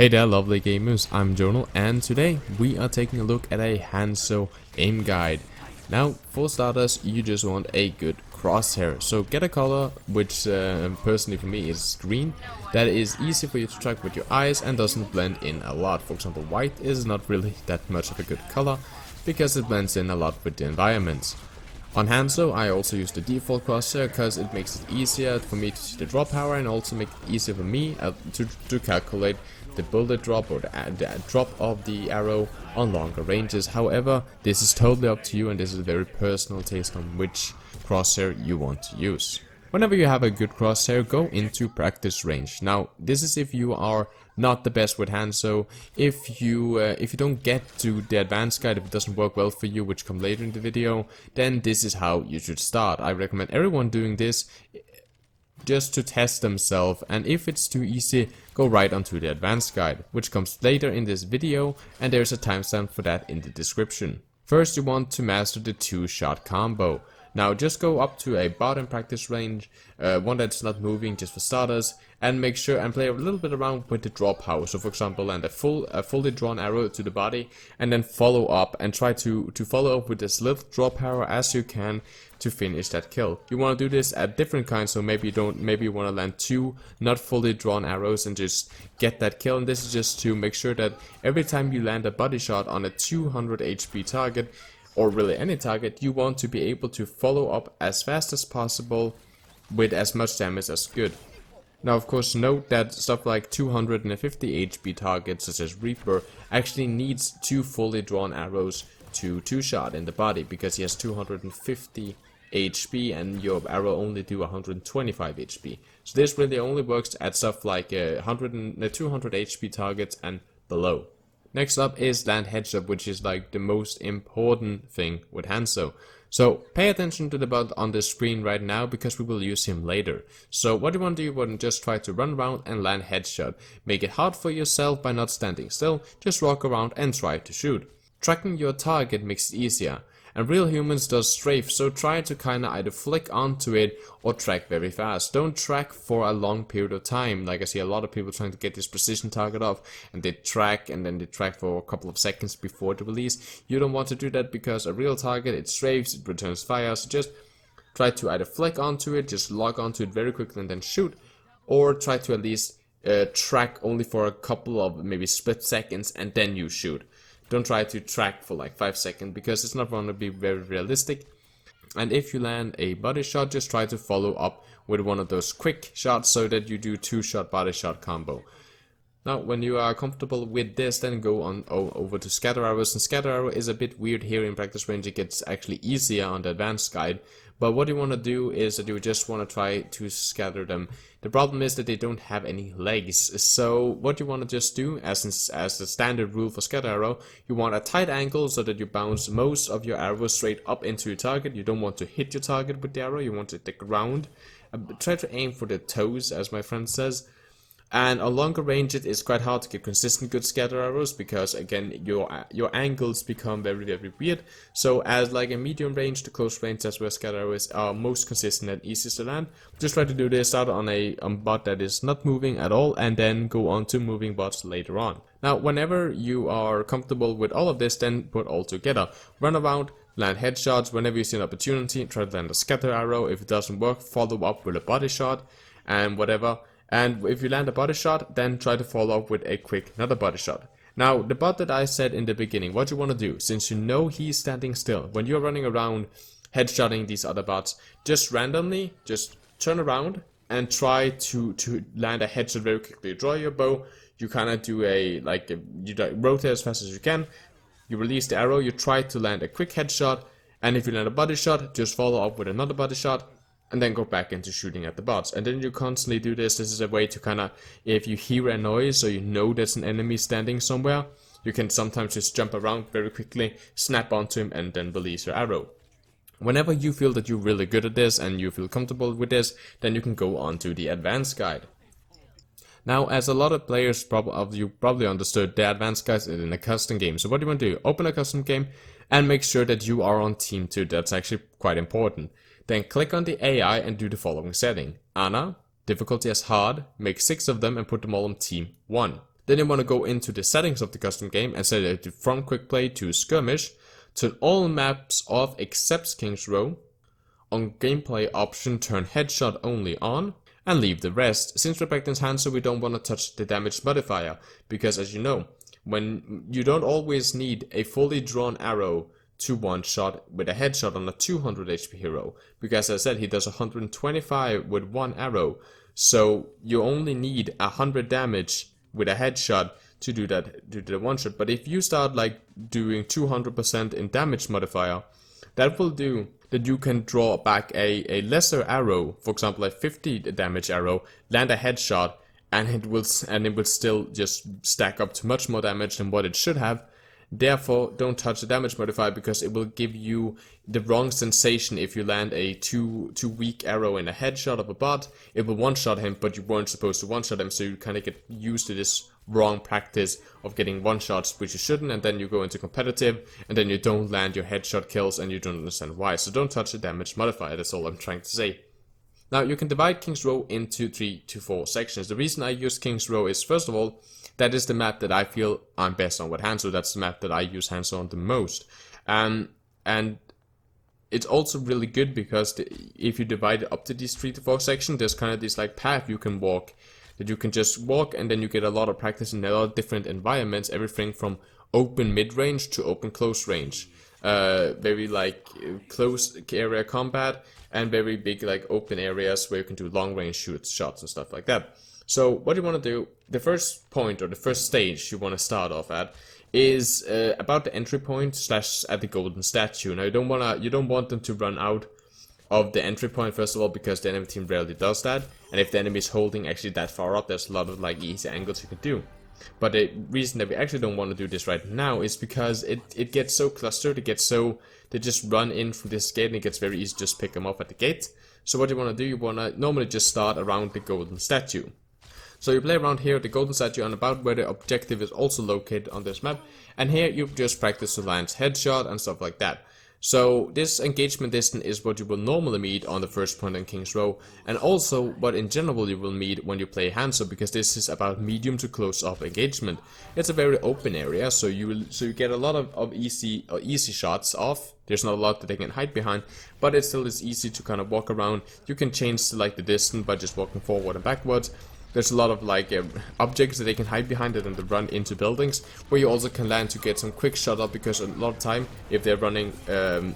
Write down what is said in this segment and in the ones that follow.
Hey there lovely gamers, I'm Jonal and today we are taking a look at a Hanzo aim guide. Now for starters you just want a good crosshair, so get a color which personally for me is green, that is easy for you to track with your eyes and doesn't blend in a lot. For example, white is not really that much of a good color because it blends in a lot with the environment. On Hanzo, I also use the default crosshair because it makes it easier for me to see the drop power and also make it easier for me to calculate the bullet drop or the drop of the arrow on longer ranges. However, this is totally up to you and this is a very personal taste on which crosshair you want to use. Whenever you have a good crosshair, go into practice range. Now, this is if you are not the best with Hanzo. If you don't get to the advanced guide, if it doesn't work well for you, which come later in the video, then this is how you should start. I recommend everyone doing this just to test themselves, and if it's too easy, go right onto the advanced guide, which comes later in this video, and there's a timestamp for that in the description. First, you want to master the 2-shot combo. Now just go up to a bottom practice range, one that's not moving just for starters, and make sure and play a little bit around with the drop power. So for example, land a fully drawn arrow to the body and then follow up and try to follow up with as little drop power as you can to finish that kill. You want to do this at different kinds, so maybe you want to land 2 not fully drawn arrows and just get that kill. And this is just to make sure that every time you land a body shot on a 200 HP target, or really any target, you want to be able to follow up as fast as possible with as much damage as good. Now of course note that stuff like 250 HP targets such as Reaper actually needs 2 fully drawn arrows to 2-shot in the body because he has 250 HP and your arrow only do 125 HP. So this really only works at stuff like 200 HP targets and below. Next up is land headshot, which is like the most important thing with Hanzo. So pay attention to the bot on the screen right now because we will use him later. So what you want to do, you want to just try to run around and land headshot. Make it hard for yourself by not standing still, just walk around and try to shoot. Tracking your target makes it easier. And real humans does strafe, so try to kinda either flick onto it or track very fast. Don't track for a long period of time. Like I see a lot of people trying to get this precision target off and they track and then they track for a couple of seconds before the release. You don't want to do that because a real target, it strafes, it returns fire, so just try to either flick onto it, just log onto it very quickly and then shoot, or try to at least track only for a couple of maybe split seconds and then you shoot. Don't try to track for like 5 seconds because it's not going to be very realistic. And if you land a body shot, just try to follow up with one of those quick shots so that you do 2-shot body shot combo. Now when you are comfortable with this, then go on over to scatter arrows, and scatter arrow is a bit weird here in practice range. It gets actually easier on the advanced guide, but what you want to do is that you just want to try to scatter them. The problem is that they don't have any legs, so what you want to just do, as the standard rule for scatter arrow, you want a tight angle so that you bounce most of your arrows straight up into your target. You don't want to hit your target with the arrow, you want it the ground. Try to aim for the toes, as my friend says. And on longer range it is quite hard to get consistent good scatter arrows because again your angles become very weird. So as like a medium range to close range, that's where scatter arrows are most consistent and easiest to land. Just try to do this, start on a bot that is not moving at all and then go on to moving bots later on. Now whenever you are comfortable with all of this, then put all together. Run around, land headshots. Whenever you see an opportunity, try to land a scatter arrow. If it doesn't work, follow up with a body shot and whatever. And if you land a body shot, then try to follow up with a quick another body shot. Now, the bot that I said in the beginning, what you want to do, since you know he's standing still, when you're running around headshotting these other bots, just randomly, just turn around and try to land a headshot very quickly. Draw your bow, you kind of do you rotate as fast as you can, you release the arrow, you try to land a quick headshot, and if you land a body shot, just follow up with another body shot, and then go back into shooting at the bots. And then you constantly do this. This is a way to kind of, if you hear a noise so you know there's an enemy standing somewhere, you can sometimes just jump around very quickly, snap onto him, and then release your arrow. Whenever you feel that you're really good at this and you feel comfortable with this, then you can go on to the advanced guide. Now, as a lot of players probably understood, the advanced guide is in a custom game. So what do you want to do? Open a custom game and make sure that you are on team 2. That's actually quite important. Then click on the AI and do the following setting. Ana, difficulty as hard, make 6 of them and put them all on team 1. Then you want to go into the settings of the custom game and set it from quick play to skirmish. Turn all maps off except King's Row. On gameplay option, turn headshot only on. And leave the rest. Since we're back in Hanzo, we don't want to touch the damage modifier. Because as you know, when you don't always need a fully drawn arrow to one shot with a headshot on a 200 HP hero. Because as I said, he does 125 with one arrow. So you only need 100 damage with a headshot to do that, to do the one shot. But if you start like doing 200% in damage modifier, that will do that you can draw back a lesser arrow, for example a 50 damage arrow, land a headshot, and it will still just stack up to much more damage than what it should have. Therefore, don't touch the damage modifier because it will give you the wrong sensation if you land a too weak arrow in a headshot of a bot. It will one-shot him, but you weren't supposed to one-shot him, so you kind of get used to this wrong practice of getting one-shots, which you shouldn't, and then you go into competitive, and then you don't land your headshot kills, and you don't understand why. So don't touch the damage modifier, that's all I'm trying to say. Now, you can divide King's Row into 3 to 4 sections. The reason I use King's Row is, first of all, that is the map that I feel I'm best on with Hanzo. That's the map that I use Hanzo on the most. And it's also really good because if you divide it up to these 3 to 4 sections, there's kind of this like path you can walk. That you can just walk and then you get a lot of practice in a lot of different environments. Everything from open mid-range to open close range. Very like close area combat and very big like open areas where you can do long range shots and stuff like that. So what you want to do, the first point or the first stage you want to start off at is about the entry point / at the golden statue. Now you don't want them to run out of the entry point first of all because the enemy team rarely does that, and if the enemy is holding actually that far up, there's a lot of like easy angles you can do. But the reason that we actually don't want to do this right now is because it gets so clustered, they just run in from this gate and it gets very easy to just pick them up at the gate. So what you want to do, you want to normally just start around the golden statue. So you play around here at the golden statue and about where the objective is also located on this map, and here you just practice to land headshot and stuff like that. So this engagement distance is what you will normally meet on the first point in King's Row, and also what in general you will meet when you play Hanzo, because this is about medium to close up engagement. It's a very open area, so you get a lot of easy shots off. There's not a lot that they can hide behind, but it still is easy to kind of walk around. You can change like the distance by just walking forward and backwards. There's a lot of like objects that they can hide behind it and they run into buildings, where you also can land to get some quick shot up, because a lot of time if they're running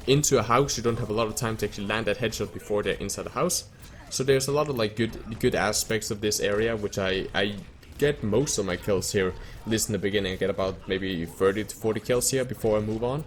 into a house, you don't have a lot of time to actually land that headshot before they're inside the house. So there's a lot of like good aspects of this area, which I get most of my kills here. At least in the beginning I get about maybe 30 to 40 kills here before I move on.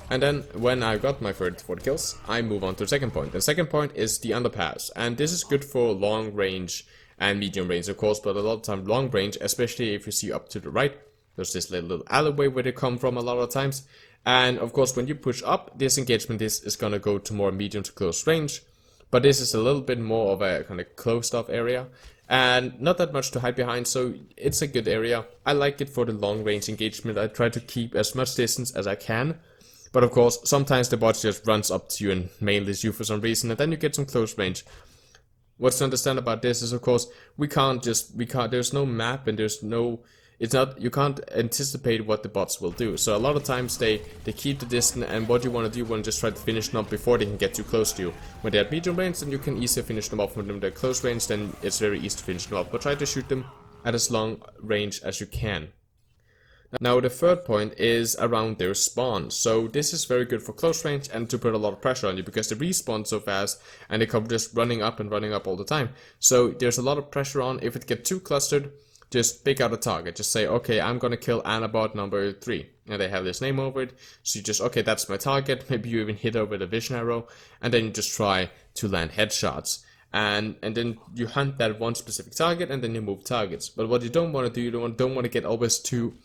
And then when I got my 30 to 40 kills, I move on to the second point. The second point is the underpass, and this is good for long range and medium range of course, but a lot of time long range, especially if you see up to the right, there's this little alleyway where they come from a lot of times. And of course when you push up, this engagement is gonna go to more medium to close range, but this is a little bit more of a kind of closed off area and not that much to hide behind, so it's a good area. I like it for the long range engagement. I try to keep as much distance as I can, but of course sometimes the bot just runs up to you and mainless you for some reason, and then you get some close range. What's to understand about this is, of course, we can't, there's no map and you can't anticipate what the bots will do. So a lot of times they keep the distance, and what you want to do, you want to just try to finish them up before they can get too close to you. When they're at medium range, then you can easily finish them off. When they're close range, then it's very easy to finish them off. But try to shoot them at as long range as you can. Now the third point is around their spawn. So this is very good for close range and to put a lot of pressure on you, because they respawn so fast and they come just running up all the time. So there's a lot of pressure on. If it gets too clustered, just pick out a target. Just say, okay, I'm gonna kill Anabot number 3. And they have this name over it. So you just, okay, that's my target. Maybe you even hit her with a vision arrow, and then you just try to land headshots. And then you hunt that one specific target, and then you move targets. But what you don't want to do, you don't want to get always too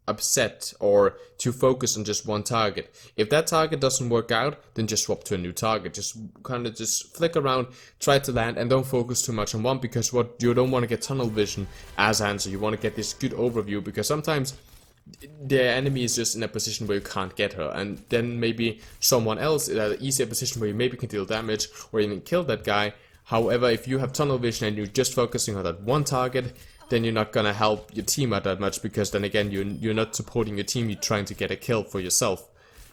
upset or to focus on just one target. If that target doesn't work out, then just swap to a new target. Just kind of just flick around, try to land, and don't focus too much on one, because what you don't want to get tunnel vision as Hanzo. You want to get this good overview, because sometimes the enemy is just in a position where you can't get her, and then maybe someone else is at an easier position where you maybe can deal damage or even kill that guy. However, if you have tunnel vision and you're just focusing on that one target, then you're not gonna help your team out that much, because then again you're not supporting your team, you're trying to get a kill for yourself.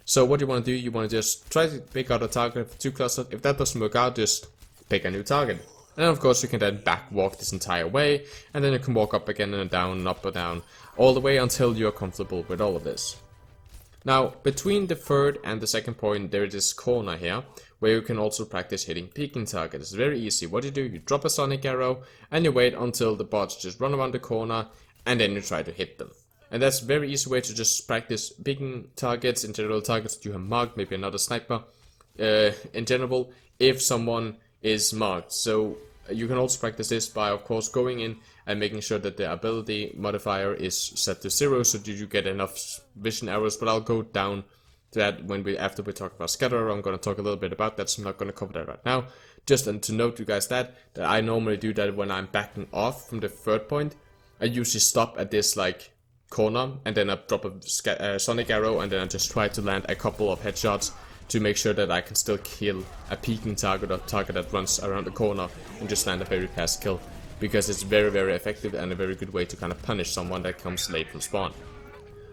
So what you want to do, you want to just try to pick out a target for 2 clusters. If that doesn't work out, just pick a new target. And of course you can then back walk this entire way, and then you can walk up again and down and up or down, all the way until you're comfortable with all of this. Now, between the third and the second point, there is this corner here, where you can also practice hitting peeking targets. It's very easy. What you do, you drop a sonic arrow, and you wait until the bots just run around the corner, and then you try to hit them. And that's a very easy way to just practice peeking targets, in general targets that you have marked, maybe another sniper, in general, if someone is marked. So you can also practice this by, of course, going in and making sure that the ability modifier is set to 0, so that you get enough vision arrows. But I'll go down to that after we talk about scatter arrow. I'm going to talk a little bit about that, so I'm not going to cover that right now. Just to note you guys that I normally do that when I'm backing off from the third point. I usually stop at this like corner, and then I drop a sonic arrow, and then I just try to land a couple of headshots to make sure that I can still kill a peeking target or target that runs around the corner, and just land a very fast kill, because it's very, very effective and a very good way to kind of punish someone that comes late from spawn.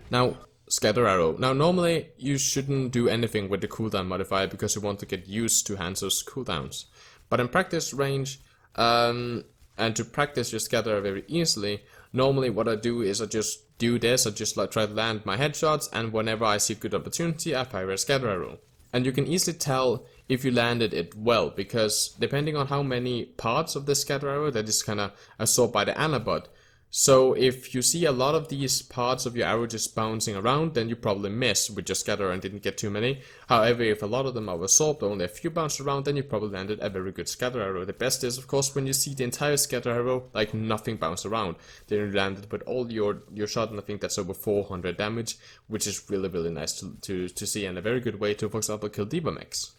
Now, scatter arrow. Now, normally you shouldn't do anything with the cooldown modifier, because you want to get used to Hanzo's cooldowns. But in practice range, and to practice your scatter arrow very easily, normally what I do is I just do this. I just like try to land my headshots, and whenever I see a good opportunity, I fire a scatter arrow. And you can easily tell if you landed it well, because depending on how many parts of the scatter arrow that is kind of absorbed by the nanobot. So if you see a lot of these parts of your arrow just bouncing around, then you probably missed with your scatter arrow and didn't get too many. However, if a lot of them are absorbed, only a few bounced around, then you probably landed a very good scatter arrow. The best is, of course, when you see the entire scatter arrow, like nothing bounced around. Then you landed with all your shot, and I think that's over 400 damage, which is really, really nice to see, and a very good way to, for example, kill diva mechs.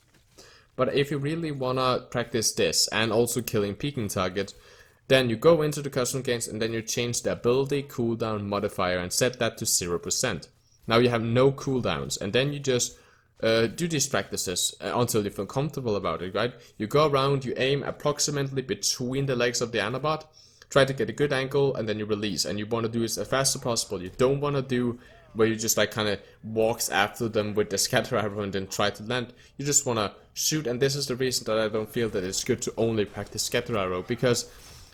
But if you really wanna practice this, and also killing peeking targets, then you go into the custom games, and then you change the ability cooldown modifier and set that to 0%. Now you have no cooldowns, and then you just do these practices until you feel comfortable about it, right? You go around, you aim approximately between the legs of the nanobot, try to get a good angle, and then you release. And you want to do it as fast as possible. You don't want to do where you just like kind of walks after them with the scatter arrow and then try to land. You just want to shoot, and this is the reason that I don't feel that it's good to only practice scatter arrow, because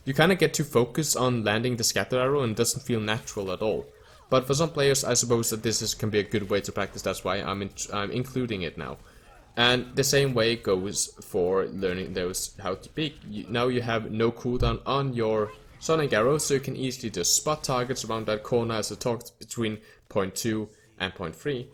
you kind of get too focused on landing the scatter arrow and it doesn't feel natural at all. But for some players, I suppose that can be a good way to practice. That's why I'm including it now. And the same way goes for learning how to peek. Now you have no cooldown on your sonic arrow, so you can easily just spot targets around that corner, as I talked, between point 2 and point 3,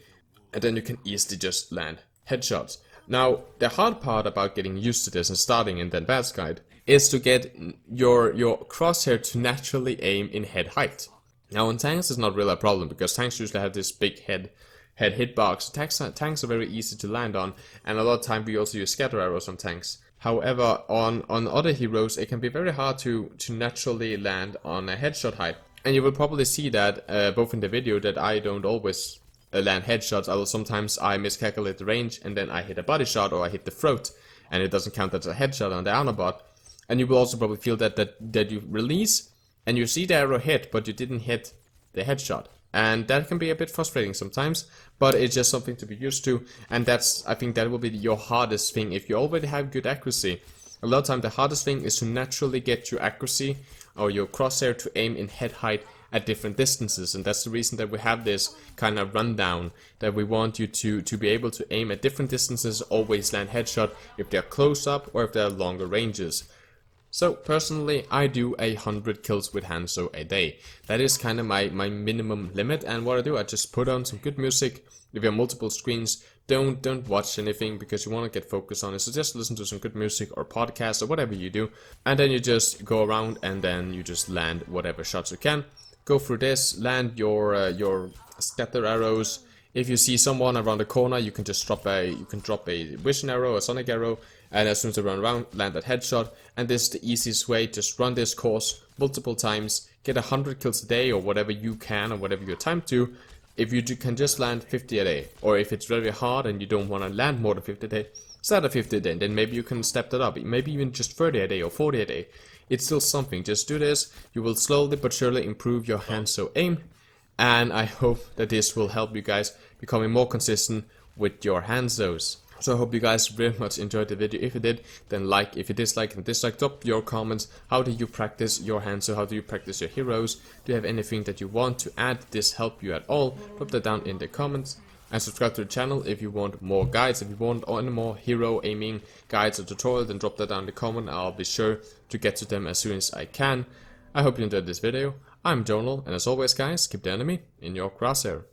and then you can easily just land headshots. Now, the hard part about getting used to this and starting in the advanced guide is to get your crosshair to naturally aim in head height. Now on tanks it's not really a problem, because tanks usually have this big head hitbox. Tanks are very easy to land on, and a lot of time we also use scatter arrows on tanks. However, on other heroes it can be very hard to naturally land on a headshot height. And you will probably see that both in the video, that I don't always land headshots. Sometimes I miscalculate the range, and then I hit a body shot or I hit the throat, and it doesn't count as a headshot on the nanobot. And you will also probably feel that you release and you see the arrow hit, but you didn't hit the headshot. And that can be a bit frustrating sometimes, but it's just something to be used to. And I think that will be your hardest thing if you already have good accuracy. A lot of time the hardest thing is to naturally get your accuracy or your crosshair to aim in head height at different distances. And that's the reason that we have this kind of rundown, that we want you to be able to aim at different distances, always land headshot if they're close up or if they're longer ranges. So personally, I do 100 kills with Hanzo a day. That is kind of my minimum limit, and what I do, I just put on some good music. If you have multiple screens, don't watch anything, because you want to get focused on it. So just listen to some good music or podcast or whatever you do, and then you just go around and then you just land whatever shots you can. Go through this, land your scatter arrows. If you see someone around the corner, you can just drop a vision arrow, a sonic arrow, and as soon as they run around, land that headshot. And this is the easiest way. Just run this course multiple times, get 100 kills a day, or whatever you can, or whatever your time to. If you can just land 50 a day, or if it's very hard and you don't want to land more than 50 a day, start at 50 a day, and then maybe you can step that up. Maybe even just 30 a day or 40 a day. it's still something. Just do this, you will slowly but surely improve your Hanzo aim, and I hope that this will help you guys becoming more consistent with your Hanzos. So I hope you guys very much enjoyed the video. If you did, then like. If you dislike and dislike, drop your comments. How do you practice your Hanzo? How do you practice your heroes? Do you have anything that you want to add? Did this help you at all? Drop that down in the comments. And subscribe to the channel if you want more guides. If you want any more hero aiming guides or tutorials, then drop that down in the comment. I'll be sure to get to them as soon as I can. I hope you enjoyed this video. I'm Jonal, and as always guys, keep the enemy in your crosshair.